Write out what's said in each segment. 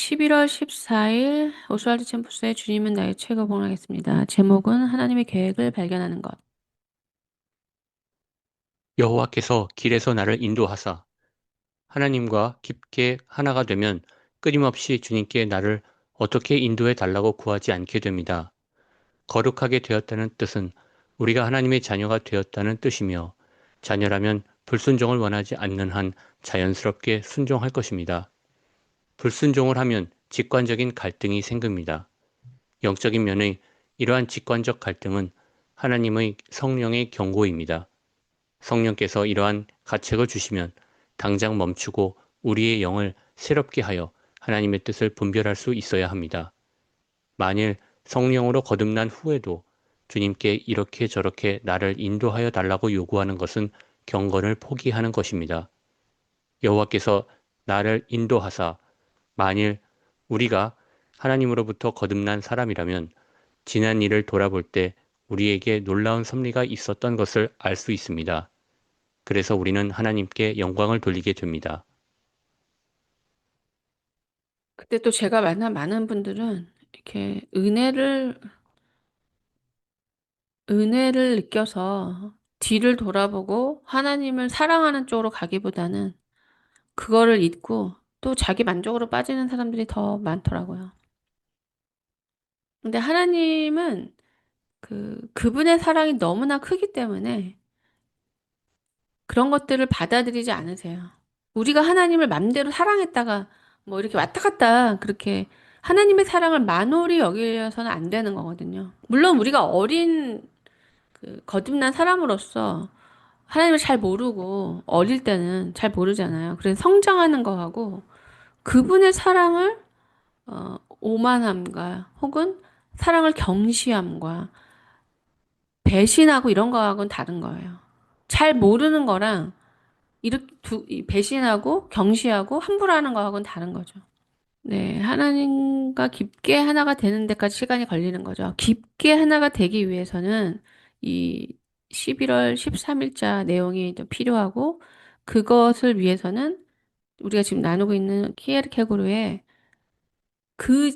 11월 14일 오스왈드 챔버스의 주님은 나의 책을 봉헌하겠습니다. 제목은 하나님의 계획을 발견하는 것. 여호와께서 길에서 나를 인도하사 하나님과 깊게 하나가 되면 끊임없이 주님께 나를 어떻게 인도해 달라고 구하지 않게 됩니다. 거룩하게 되었다는 뜻은 우리가 하나님의 자녀가 되었다는 뜻이며 자녀라면 불순종을 원하지 않는 한 자연스럽게 순종할 것입니다. 불순종을 하면 직관적인 갈등이 생깁니다. 영적인 면의 이러한 직관적 갈등은 하나님의 성령의 경고입니다. 성령께서 이러한 가책을 주시면 당장 멈추고 우리의 영을 새롭게 하여 하나님의 뜻을 분별할 수 있어야 합니다. 만일 성령으로 거듭난 후에도 주님께 이렇게 저렇게 나를 인도하여 달라고 요구하는 것은 경건을 포기하는 것입니다. 여호와께서 나를 인도하사 만일 우리가 하나님으로부터 거듭난 사람이라면 지난 일을 돌아볼 때 우리에게 놀라운 섭리가 있었던 것을 알 수 있습니다. 그래서 우리는 하나님께 영광을 돌리게 됩니다. 그때 또 제가 만난 많은 분들은 이렇게 은혜를 느껴서 뒤를 돌아보고 하나님을 사랑하는 쪽으로 가기보다는 그거를 잊고 또 자기 만족으로 빠지는 사람들이 더 많더라고요. 근데 하나님은 그분의 사랑이 너무나 크기 때문에 그런 것들을 받아들이지 않으세요. 우리가 하나님을 맘대로 사랑했다가 뭐 이렇게 왔다 갔다 그렇게 하나님의 사랑을 만홀히 여기서는 안 되는 거거든요. 물론 우리가 어린 거듭난 사람으로서 하나님을 잘 모르고 어릴 때는 잘 모르잖아요. 그래서 성장하는 거하고 그분의 사랑을 오만함과 혹은 사랑을 경시함과 배신하고 이런 거하고는 다른 거예요. 잘 모르는 거랑 이렇게 이 배신하고 경시하고 함부로 하는 거하고는 다른 거죠. 네, 하나님과 깊게 하나가 되는 데까지 시간이 걸리는 거죠. 깊게 하나가 되기 위해서는 이 11월 13일자 내용이 좀 필요하고 그것을 위해서는 우리가 지금 나누고 있는 키에르케고르의 그,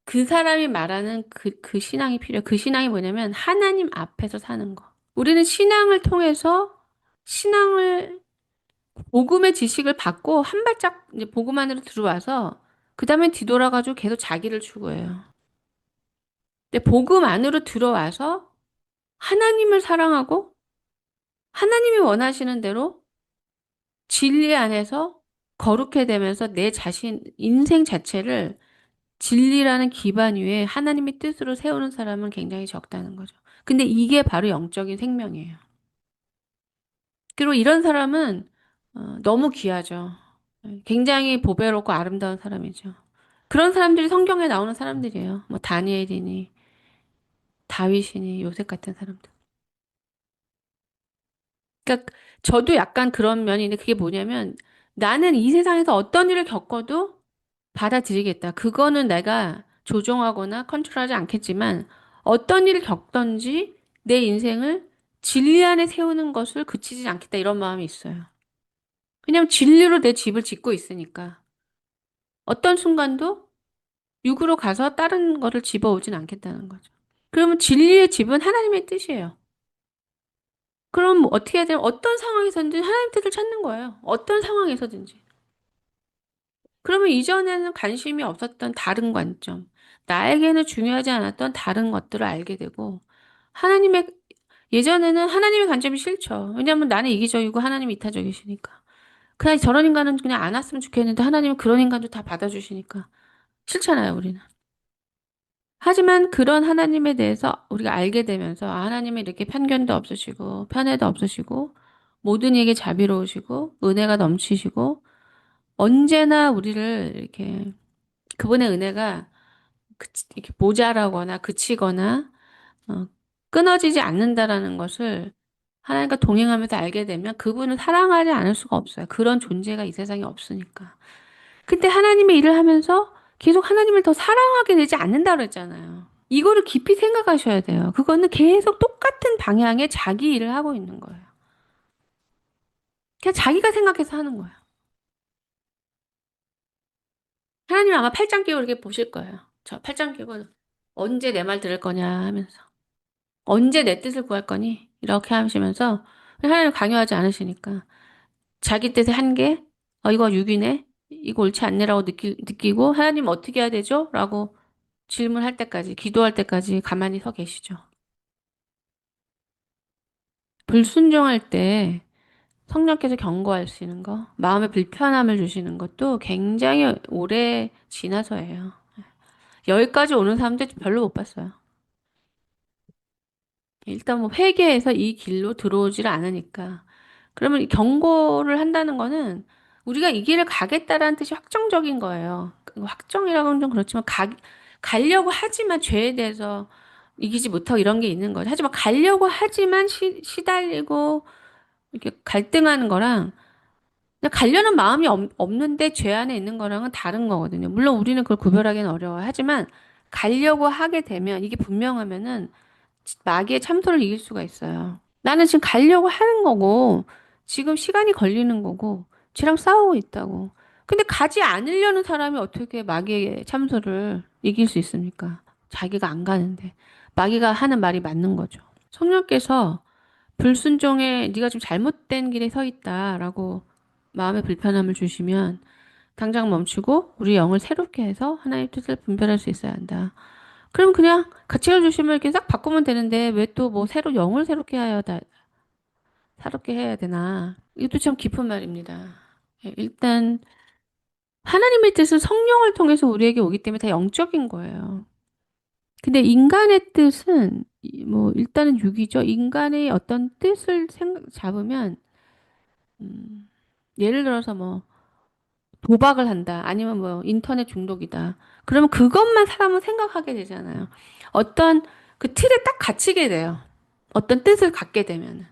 그 사람이 말하는 그 신앙이 필요해요. 그 신앙이 뭐냐면 하나님 앞에서 사는 거. 우리는 신앙을 통해서 신앙을 복음의 지식을 받고 한 발짝 이제 복음 안으로 들어와서 그 다음에 뒤돌아가지고 계속 자기를 추구해요. 근데 복음 안으로 들어와서 하나님을 사랑하고 하나님이 원하시는 대로 진리 안에서 거룩해 되면서 내 자신, 인생 자체를 진리라는 기반 위에 하나님의 뜻으로 세우는 사람은 굉장히 적다는 거죠. 근데 이게 바로 영적인 생명이에요. 그리고 이런 사람은 너무 귀하죠. 굉장히 보배롭고 아름다운 사람이죠. 그런 사람들이 성경에 나오는 사람들이에요. 뭐 다니엘이니 다윗이니 요셉 같은 사람들. 그러니까 저도 약간 그런 면이 있는데 그게 뭐냐면 나는 이 세상에서 어떤 일을 겪어도 받아들이겠다. 그거는 내가 조종하거나 컨트롤하지 않겠지만 어떤 일을 겪던지 내 인생을 진리 안에 세우는 것을 그치지 않겠다. 이런 마음이 있어요. 왜냐면 진리로 내 집을 짓고 있으니까. 어떤 순간도 육으로 가서 다른 거를 집어오진 않겠다는 거죠. 그러면 진리의 집은 하나님의 뜻이에요. 그럼 뭐 어떻게 해야 되면 어떤 상황에서든지 하나님 뜻을 찾는 거예요. 어떤 상황에서든지. 그러면 이전에는 관심이 없었던 다른 관점, 나에게는 중요하지 않았던 다른 것들을 알게 되고, 하나님의, 예전에는 하나님의 관점이 싫죠. 왜냐하면 나는 이기적이고 하나님이 이타적이시니까. 그냥 저런 인간은 그냥 안 왔으면 좋겠는데 하나님은 그런 인간도 다 받아주시니까. 싫잖아요, 우리는. 하지만 그런 하나님에 대해서 우리가 알게 되면서 아, 하나님은 이렇게 편견도 없으시고 편애도 없으시고 모든 이에게 자비로우시고 은혜가 넘치시고 언제나 우리를 이렇게 그분의 은혜가 이렇게 모자라거나 그치거나 어, 끊어지지 않는다라는 것을 하나님과 동행하면서 알게 되면 그분을 사랑하지 않을 수가 없어요. 그런 존재가 이 세상에 없으니까. 근데 하나님의 일을 하면서 계속 하나님을 더 사랑하게 되지 않는다고 그랬잖아요. 이거를 깊이 생각하셔야 돼요. 그거는 계속 똑같은 방향의 자기 일을 하고 있는 거예요. 그냥 자기가 생각해서 하는 거예요. 하나님 아마 팔짱 끼고 이렇게 보실 거예요. 저 팔짱 끼고 언제 내 말 들을 거냐 하면서 언제 내 뜻을 구할 거니? 이렇게 하시면서 하나님 강요하지 않으시니까 자기 뜻의 한계, 이거 육이네, 이거 옳지 않네라고 느끼고 하나님 어떻게 해야 되죠? 라고 질문할 때까지, 기도할 때까지 가만히 서 계시죠. 불순종할 때 성령께서 경고하시는 거, 마음의 불편함을 주시는 것도 굉장히 오래 지나서예요. 여기까지 오는 사람들 별로 못 봤어요. 일단 뭐 회개해서 이 길로 들어오지를 않으니까. 그러면 이 경고를 한다는 거는 우리가 이 길을 가겠다라는 뜻이 확정적인 거예요. 그 확정이라고는 좀 그렇지만 가려고 하지만 죄에 대해서 이기지 못하고 이런 게 있는 거죠. 하지만 가려고 하지만 시달리고 이렇게 갈등하는 거랑 그냥 가려는 마음이 없는데 죄 안에 있는 거랑은 다른 거거든요. 물론 우리는 그걸 구별하기는 어려워요. 하지만 가려고 하게 되면 이게 분명하면은 마귀의 참소를 이길 수가 있어요. 나는 지금 가려고 하는 거고, 지금 시간이 걸리는 거고, 쟤랑 싸우고 있다고. 근데 가지 않으려는 사람이 어떻게 마귀의 참소를 이길 수 있습니까? 자기가 안 가는데. 마귀가 하는 말이 맞는 거죠. 성령께서 불순종에 네가 좀 잘못된 길에 서 있다라고 마음의 불편함을 주시면 당장 멈추고 우리 영을 새롭게 해서 하나님의 뜻을 분별할 수 있어야 한다. 그럼 그냥 가치를 주시면 이렇게 싹 바꾸면 되는데 왜 또 뭐 새로 영을 새롭게 해야 되나? 이것도 참 깊은 말입니다. 예, 일단 하나님의 뜻은 성령을 통해서 우리에게 오기 때문에 다 영적인 거예요. 근데 인간의 뜻은 뭐 일단은 육이죠. 인간의 어떤 뜻을 잡으면 음, 예를 들어서 뭐 도박을 한다. 아니면 뭐 인터넷 중독이다. 그러면 그것만 사람은 생각하게 되잖아요. 어떤 그 틀에 딱 갇히게 돼요. 어떤 뜻을 갖게 되면.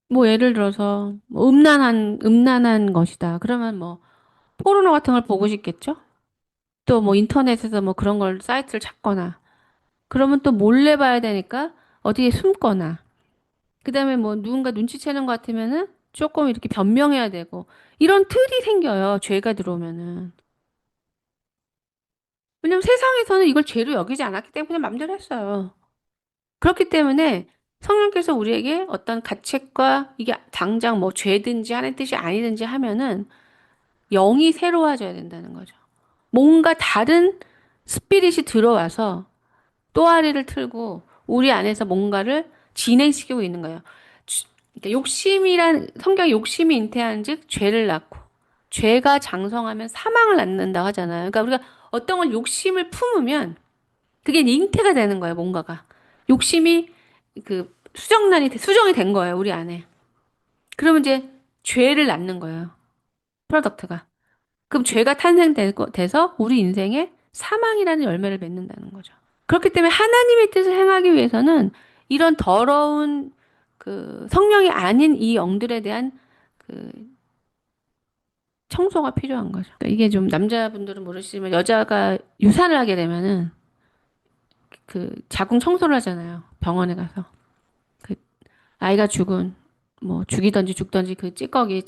뭐 예를 들어서 뭐 음란한 것이다. 그러면 뭐 포르노 같은 걸 보고 싶겠죠? 또 뭐 인터넷에서 뭐 그런 걸 사이트를 찾거나 그러면 또 몰래 봐야 되니까 어디에 숨거나 그다음에 뭐 누군가 눈치채는 것 같으면은 조금 이렇게 변명해야 되고 이런 틀이 생겨요. 죄가 들어오면은. 왜냐면 세상에서는 이걸 죄로 여기지 않았기 때문에 그냥 맘대로 했어요. 그렇기 때문에 성령께서 우리에게 어떤 가책과 이게 당장 뭐 죄든지 하는 뜻이 아니든지 하면은 영이 새로워져야 된다는 거죠. 뭔가 다른 스피릿이 들어와서 또아리를 틀고 우리 안에서 뭔가를 진행시키고 있는 거예요. 그러니까 성경에 욕심이 잉태한즉 죄를 낳고 죄가 장성하면 사망을 낳는다 하잖아요. 그러니까 우리가 어떤 걸 욕심을 품으면 그게 잉태가 되는 거예요, 뭔가가. 욕심이 수정이 된 거예요, 우리 안에. 그러면 이제 죄를 낳는 거예요, 프로덕트가. 그럼 죄가 탄생돼서 우리 인생에 사망이라는 열매를 맺는다는 거죠. 그렇기 때문에 하나님의 뜻을 행하기 위해서는 이런 더러운 그 성령이 아닌 이 영들에 대한 그 청소가 필요한 거죠. 그러니까 이게 좀 남자분들은 모르시지만 여자가 유산을 하게 되면은 그 자궁 청소를 하잖아요. 병원에 가서. 그 아이가 뭐 죽이든지 죽든지 그 찌꺼기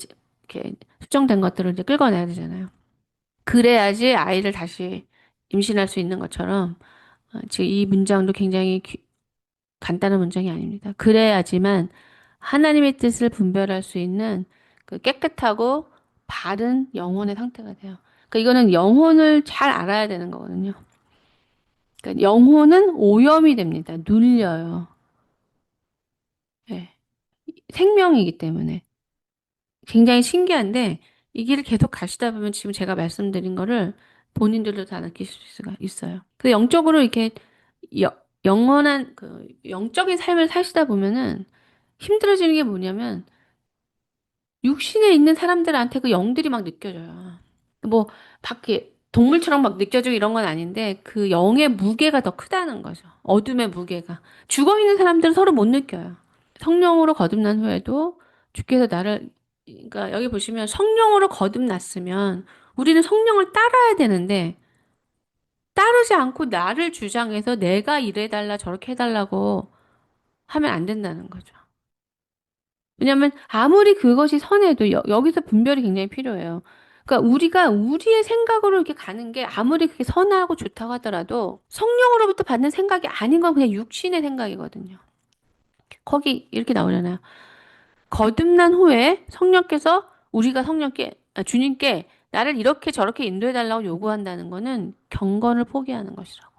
이렇게 수정된 것들을 이제 끌어내야 되잖아요. 그래야지 아이를 다시 임신할 수 있는 것처럼 지금 이 문장도 굉장히 간단한 문장이 아닙니다. 그래야지만 하나님의 뜻을 분별할 수 있는 그 깨끗하고 바른 영혼의 상태가 돼요. 그러니까 이거는 영혼을 잘 알아야 되는 거거든요. 그러니까 영혼은 오염이 됩니다. 눌려요. 예. 생명이기 때문에. 굉장히 신기한데 이 길을 계속 가시다 보면 지금 제가 말씀드린 거를 본인들도 다 느끼실 수가 있어요. 그 영적으로 이렇게 영원한 그 영적인 삶을 사시다 보면은 힘들어지는 게 뭐냐면 육신에 있는 사람들한테 그 영들이 막 느껴져요. 뭐 밖에 동물처럼 막 느껴지고 이런 건 아닌데 그 영의 무게가 더 크다는 거죠. 어둠의 무게가. 죽어 있는 사람들은 서로 못 느껴요. 성령으로 거듭난 후에도 주께서 그러니까 여기 보시면 성령으로 거듭났으면 우리는 성령을 따라야 되는데 따르지 않고 나를 주장해서 내가 이래달라 저렇게 해달라고 하면 안 된다는 거죠. 왜냐하면 아무리 그것이 선해도 여기서 분별이 굉장히 필요해요. 그러니까 우리가 우리의 생각으로 이렇게 가는 게 아무리 그게 선하고 좋다고 하더라도 성령으로부터 받는 생각이 아닌 건 그냥 육신의 생각이거든요. 거기 이렇게 나오잖아요. 거듭난 후에 성령께서 우리가 주님께 나를 이렇게 저렇게 인도해 달라고 요구한다는 거는 경건을 포기하는 것이라고.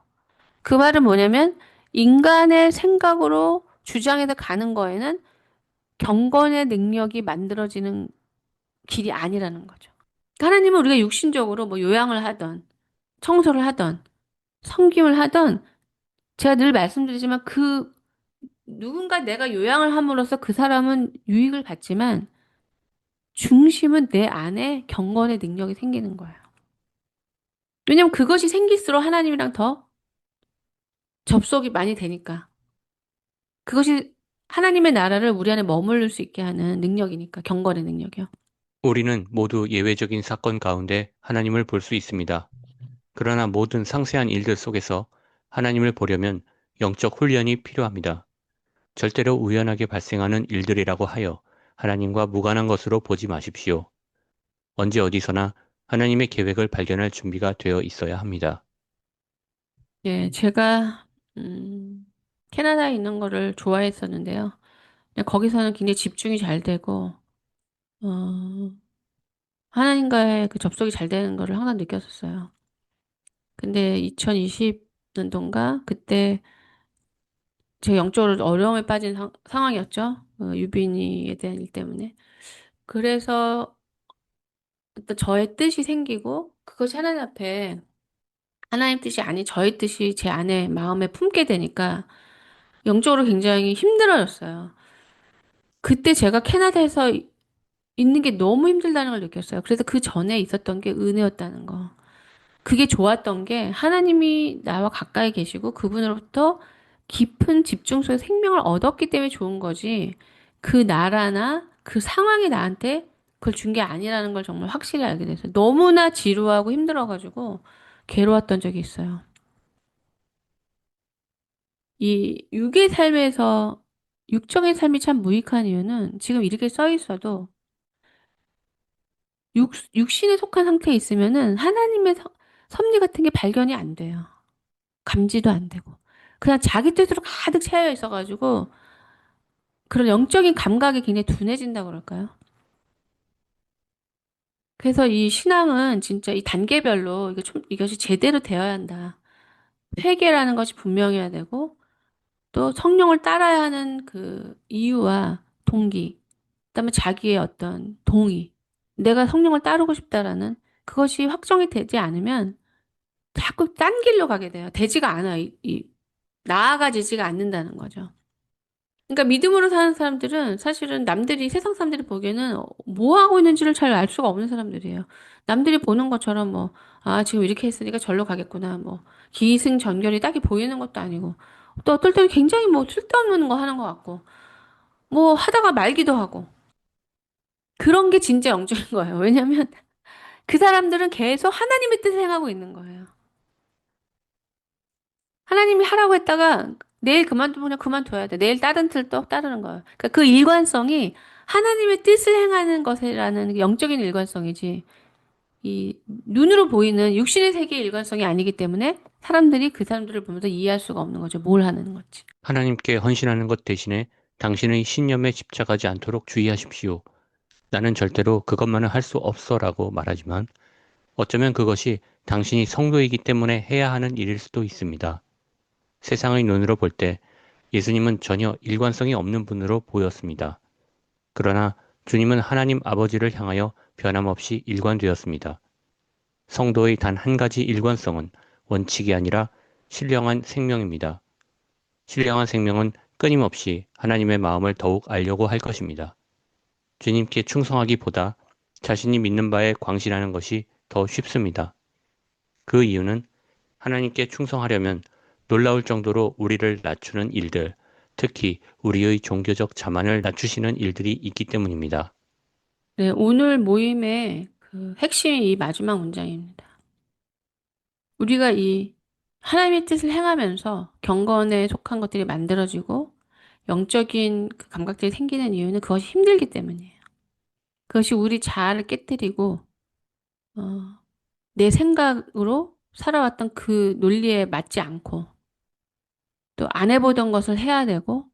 그 말은 뭐냐면 인간의 생각으로 주장해서 가는 거에는 경건의 능력이 만들어지는 길이 아니라는 거죠. 하나님은 우리가 육신적으로 뭐 요양을 하던 청소를 하던 섬김을 하던 제가 늘 말씀드리지만 그 누군가 내가 요양을 함으로써 그 사람은 유익을 받지만 중심은 내 안에 경건의 능력이 생기는 거예요. 왜냐면 그것이 생길수록 하나님이랑 더 접속이 많이 되니까. 그것이 하나님의 나라를 우리 안에 머무를 수 있게 하는 능력이니까, 경건의 능력이요. 우리는 모두 예외적인 사건 가운데 하나님을 볼 수 있습니다. 그러나 모든 상세한 일들 속에서 하나님을 보려면 영적 훈련이 필요합니다. 절대로 우연하게 발생하는 일들이라고 하여 하나님과 무관한 것으로 보지 마십시오. 언제 어디서나 하나님의 계획을 발견할 준비가 되어 있어야 합니다. 예, 제가, 캐나다에 있는 거를 좋아했었는데요. 그냥 거기서는 굉장히 집중이 잘 되고, 어, 하나님과의 그 접속이 잘 되는 거를 항상 느꼈었어요. 근데 2020년도인가? 그때 제가 영적으로 어려움에 빠진 상황이었죠. 유빈이에 대한 일 때문에. 그래서 일단 저의 뜻이 생기고 그것이 하나님 앞에 하나님 뜻이 아닌 저의 뜻이 제 안에 마음에 품게 되니까 영적으로 굉장히 힘들어졌어요. 그때 제가 캐나다에서 있는 게 너무 힘들다는 걸 느꼈어요. 그래서 그 전에 있었던 게 은혜였다는 거. 그게 좋았던 게 하나님이 나와 가까이 계시고 그분으로부터 깊은 집중 속에 생명을 얻었기 때문에 좋은 거지. 그 나라나 그 상황이 나한테 그걸 준 게 아니라는 걸 정말 확실히 알게 됐어요. 너무나 지루하고 힘들어가지고 괴로웠던 적이 있어요. 이 육의 삶에서 육정의 삶이 참 무익한 이유는 지금 이렇게 써 있어도 육신에 속한 상태에 있으면은 하나님의 섭리 같은 게 발견이 안 돼요. 감지도 안 되고. 그냥 자기 뜻으로 가득 채여 있어가지고 그런 영적인 감각이 굉장히 둔해진다고 그럴까요? 그래서 이 신앙은 진짜 이 단계별로 이것이 제대로 되어야 한다. 회개라는 것이 분명해야 되고 또 성령을 따라야 하는 그 이유와 동기, 그다음에 자기의 어떤 동의, 내가 성령을 따르고 싶다라는 그것이 확정이 되지 않으면 자꾸 딴 길로 가게 돼요. 되지가 않아요. 나아가지지가 않는다는 거죠. 그러니까 믿음으로 사는 사람들은 사실은 남들이 세상 사람들이 보기에는 뭐 하고 있는지를 잘 알 수가 없는 사람들이에요. 남들이 보는 것처럼 뭐, 아, 지금 이렇게 했으니까 절로 가겠구나. 뭐, 기승전결이 딱히 보이는 것도 아니고. 또 어떨 때는 굉장히 뭐 쓸데없는 거 하는 것 같고. 뭐 하다가 말기도 하고. 그런 게 진짜 영적인 거예요. 왜냐면 그 사람들은 계속 하나님의 뜻을 행하고 있는 거예요. 하나님이 하라고 했다가 내일 그만두면 그만둬야 돼. 내일 다른 틀 또 따르는 거예요. 그러니까 그 일관성이 하나님의 뜻을 행하는 것이라는 영적인 일관성이지. 이 눈으로 보이는 육신의 세계의 일관성이 아니기 때문에 사람들이 그 사람들을 보면서 이해할 수가 없는 거죠. 뭘 하는 건지. 하나님께 헌신하는 것 대신에 당신의 신념에 집착하지 않도록 주의하십시오. 나는 절대로 그것만은 할 수 없어라고 말하지만 어쩌면 그것이 당신이 성도이기 때문에 해야 하는 일일 수도 있습니다. 세상의 눈으로 볼 때 예수님은 전혀 일관성이 없는 분으로 보였습니다. 그러나 주님은 하나님 아버지를 향하여 변함없이 일관되었습니다. 성도의 단 한 가지 일관성은 원칙이 아니라 신령한 생명입니다. 신령한 생명은 끊임없이 하나님의 마음을 더욱 알려고 할 것입니다. 주님께 충성하기보다 자신이 믿는 바에 광신하는 것이 더 쉽습니다. 그 이유는 하나님께 충성하려면 놀라울 정도로 우리를 낮추는 일들, 특히 우리의 종교적 자만을 낮추시는 일들이 있기 때문입니다. 네, 오늘 모임의 그 핵심이 이 마지막 문장입니다. 우리가 이 하나님의 뜻을 행하면서 경건에 속한 것들이 만들어지고 영적인 그 감각들이 생기는 이유는 그것이 힘들기 때문이에요. 그것이 우리 자아를 깨뜨리고 어, 내 생각으로 살아왔던 그 논리에 맞지 않고 또 안 해보던 것을 해야 되고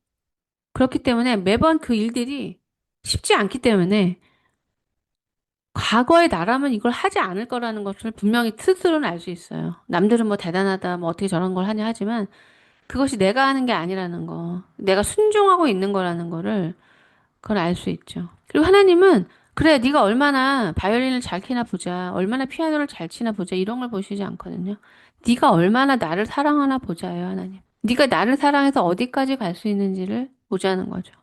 그렇기 때문에 매번 그 일들이 쉽지 않기 때문에 과거의 나라면 이걸 하지 않을 거라는 것을 분명히 스스로는 알 수 있어요. 남들은 뭐 대단하다, 뭐 어떻게 저런 걸 하냐 하지만 그것이 내가 하는 게 아니라는 거, 내가 순종하고 있는 거라는 거를 그걸 알 수 있죠. 그리고 하나님은 그래, 네가 얼마나 바이올린을 잘 치나 보자, 얼마나 피아노를 잘 치나 보자 이런 걸 보시지 않거든요. 네가 얼마나 나를 사랑하나 보자예요, 하나님. 네가 나를 사랑해서 어디까지 갈 수 있는지를 보자는 거죠.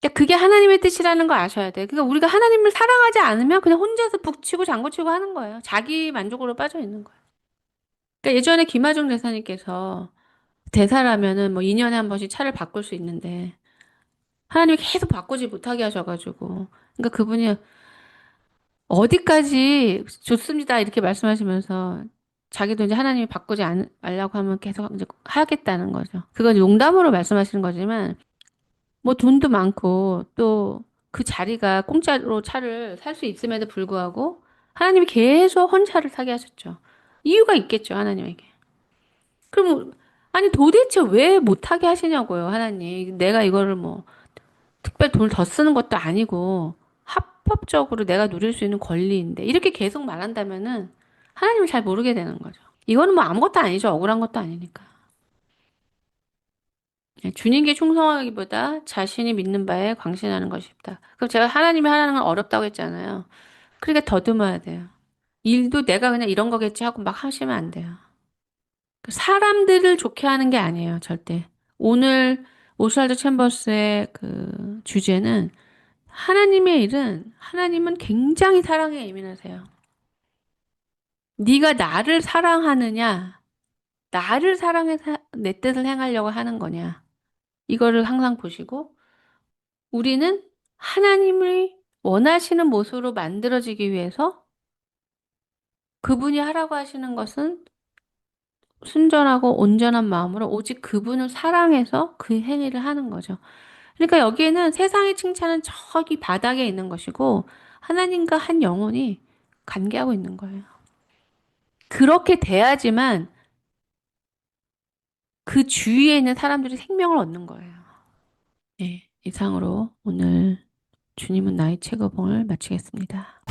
그러니까 그게 하나님의 뜻이라는 걸 아셔야 돼요. 그러니까 우리가 하나님을 사랑하지 않으면 그냥 혼자서 북치고 장구치고 하는 거예요. 자기 만족으로 빠져 있는 거예요. 그러니까 예전에 김하중 대사님께서 대사라면은 뭐 2년에 한 번씩 차를 바꿀 수 있는데 하나님이 계속 바꾸지 못하게 하셔가지고 그러니까 그분이 어디까지 좋습니다 이렇게 말씀하시면서 자기도 이제 하나님이 바꾸지 않으려고 하면 계속 이제 하겠다는 거죠. 그건 농담으로 말씀하시는 거지만 뭐 돈도 많고 또 그 자리가 공짜로 차를 살 수 있음에도 불구하고 하나님이 계속 헌차를 타게 하셨죠. 이유가 있겠죠, 하나님에게. 그럼 아니 도대체 왜 못하게 하시냐고요, 하나님. 내가 이거를 뭐 특별히 돈을 더 쓰는 것도 아니고 합법적으로 내가 누릴 수 있는 권리인데 이렇게 계속 말한다면은 하나님을 잘 모르게 되는 거죠. 이거는 뭐 아무것도 아니죠. 억울한 것도 아니니까. 예, 주님께 충성하기보다 자신이 믿는 바에 광신하는 것이 쉽다. 그럼 제가 하나님이 하라는 건 어렵다고 했잖아요. 그러니까 더듬어야 돼요. 일도 내가 그냥 이런 거겠지 하고 막 하시면 안 돼요. 그 사람들을 좋게 하는 게 아니에요, 절대. 오늘 오스왈드 챔버스의 그 주제는 하나님의 일은 하나님은 굉장히 사랑에 예민하세요. 네가 나를 사랑하느냐, 나를 사랑해서 내 뜻을 행하려고 하는 거냐. 이거를 항상 보시고 우리는 하나님을 원하시는 모습으로 만들어지기 위해서 그분이 하라고 하시는 것은 순전하고 온전한 마음으로 오직 그분을 사랑해서 그 행위를 하는 거죠. 그러니까 여기에는 세상의 칭찬은 저기 바닥에 있는 것이고 하나님과 한 영혼이 관계하고 있는 거예요. 그렇게 돼야지만 그 주위에 있는 사람들이 생명을 얻는 거예요. 네, 이상으로 오늘 주님은 나의 최고봉을 마치겠습니다.